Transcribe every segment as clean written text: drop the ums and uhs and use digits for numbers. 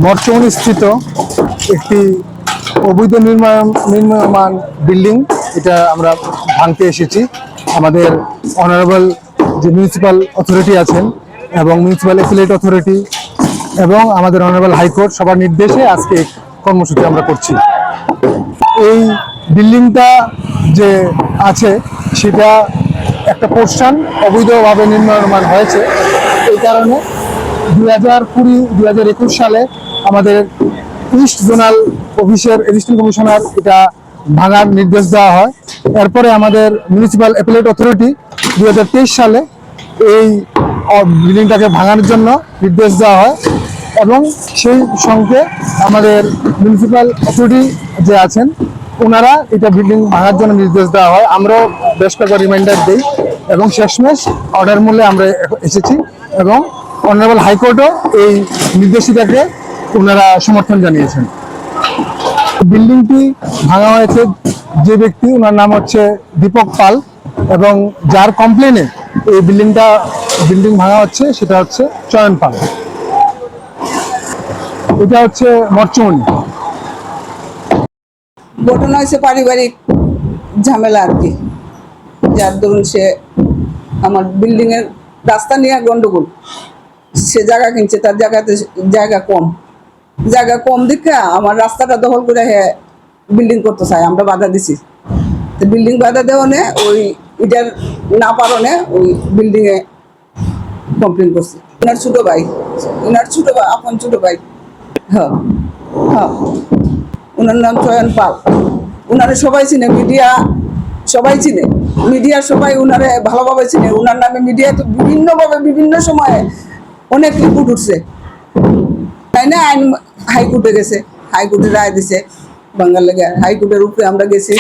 বর্তমানে স্থিত একটি অবৈধ নির্মাণ বিল্ডিং, এটা আমরা ভাঙতে এসেছি। আমাদের অনারেবল যে মিউনিসিপ্যাল অথরিটি আছেন এবং মিউনিসিপ্যাল অ্যাপিলেট অথরিটি এবং আমাদের অনারেবল হাইকোর্ট সবার নির্দেশে আজকে কর্মসূচি আমরা করছি। এই বিল্ডিংটা যে আছে সেটা একটা পোর্শন অবৈধভাবে নির্মাণ হয়েছে। এই কারণে 2020-2021 সালে আমাদের ইস্ট জোনাল অফিসের অ্যাসিস্ট্যান্ট কমিশনার এটা ভাঙার নির্দেশ দেওয়া হয়। এরপরে আমাদের মিউনিসিপ্যাল অ্যাপিলেট অথরিটি 2023 সালে এই বিল্ডিংটাকে ভাঙার জন্য নির্দেশ দেওয়া হয় এবং সেই সঙ্গে আমাদের মিউনিসিপ্যাল অথরিটি যে আছেন ওনারা এটা বিল্ডিং ভাঙার জন্য নির্দেশ দেওয়া হয়। আমরাও বেশ কয়েকবার রিমাইন্ডার দিই এবং শেষমেশ অর্ডার মূল্যে আমরা এসেছি এবং অনারেবল হাইকোর্টও এই নির্দেশিকাকে ওনারা সমর্থন জানিয়েছেন। বিল্ডিংটি ভাঙা হয়েছে যে ব্যক্তি, ওনার নাম হচ্ছে দীপক পাল এবং যার কমপ্লেনে এই বিল্ডিং ভাঙা হচ্ছে সেটা হচ্ছে চয়ন পাল। এটা হচ্ছে মরচুমনি। ঘটনা হয়েছে পারিবারিক ঝামেলা আর কি, যার দরুন সে আমার বিল্ডিং এর রাস্তা নিয়ে গন্ডগোল। সে জায়গা কিনছে, তার জায়গাতে জায়গা কম দেখে আমার রাস্তাটা দখল করে বিল্ডিং করতে চায়। আমরা বাধা দিছি, বিল্ডিং বাধা দেওয়ানে ওই এটার না পারনে ওই বিল্ডিং এ কমপ্লেন করছে। ওনার ছোট ভাই আপন ছোট ভাই, হ্যাঁ হ্যাঁ, ওনার নাম চয়ন পাল। ওনারে সবাই চিনে, সবাই চিনে, মিডিয়া সবাই ওনারে ভালোভাবে চিনে। ওনার নামে মিডিয়া তো বিভিন্নভাবে বিভিন্ন সময়ে অনেক রিপোর্ট উঠছে, তাই না? আইন হাইকোর্টে গেছে, হাইকোর্টে রায় দিছে বাঙ্গাল লেগে। হাইকোর্টের উপরে আমরা গেছি,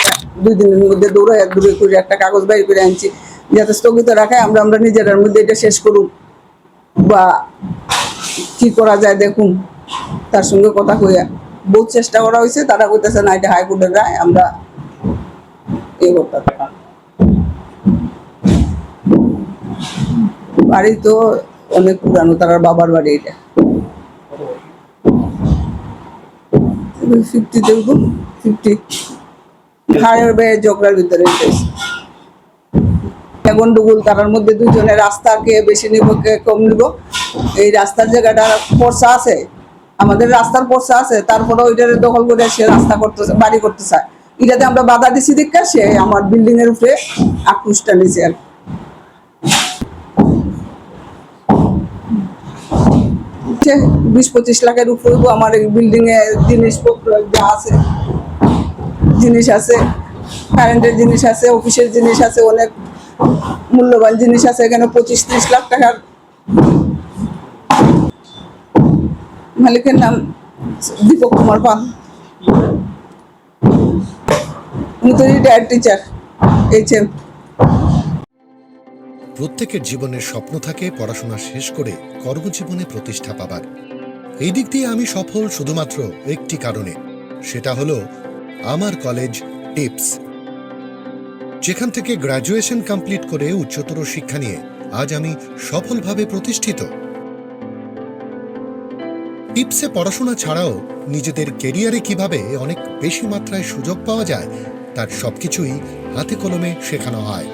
2 দিনের মধ্যে দৌড়ে করে একটা কাগজ বাইর করে আনছি যাতে স্থগিত রাখায় আমরা নিজেদের মধ্যে এটা শেষ করুন বা কি করা যায় দেখুন। তার সঙ্গে কথা কইয়া বহুত চেষ্টা করা হয়েছে, তারা কইতেছে না এটা হাইকোর্টের রায়, আমরা এই করতে। বাড়ি তো অনেক পুরানো, তার বাবার বাড়ি এটা 50 হাড়ের বেয়ে জগড়ার ভিতরে গন্ডগোল। তার মধ্যে দুজনে রাস্তা কে বেশি নিব কে কম নিব, এই রাস্তার জায়গাটা পর্চা আছে, আমাদের রাস্তার পর্চা আছে, তারপরে ওইটারে দখল করে সে রাস্তা করতে বাড়ি করতে চায়। এটাতে আমরা বাধা দিছি দেখা সে আমার বিল্ডিং এর উপরে আক্রোশটা নিছে আর 20-25 লাখের উপরে আমার এই বিল্ডিং এ জিনিসপত্র যা আছে, জিনিস আছে, কারেন্টের জিনিস আছে, অফিসের জিনিস আছে, অনেক মূল্যবান জিনিস আছে। এখানে 25-30 লাখ টাকার। মালিকের নাম দীপক কুমার পাল, উনি তো রিটায়ার্ড টিচার। প্রত্যেকের জীবনের স্বপ্ন থাকে পড়াশোনা শেষ করে কর্মজীবনে প্রতিষ্ঠা পাবার। এই দিক দিয়ে আমি সফল শুধুমাত্র একটি কারণে, সেটা হলো আমার কলেজ টিপস, যেখান থেকে গ্র্যাজুয়েশন কমপ্লিট করে উচ্চতর শিক্ষা নিয়ে আজ আমি সফলভাবে প্রতিষ্ঠিত। টিপসে পড়াশোনা ছাড়াও নিজেদের কেরিয়ারে কিভাবে অনেক বেশি মাত্রায় সুযোগ পাওয়া যায় তার সবকিছুই হাতে কলমে শেখানো হয়।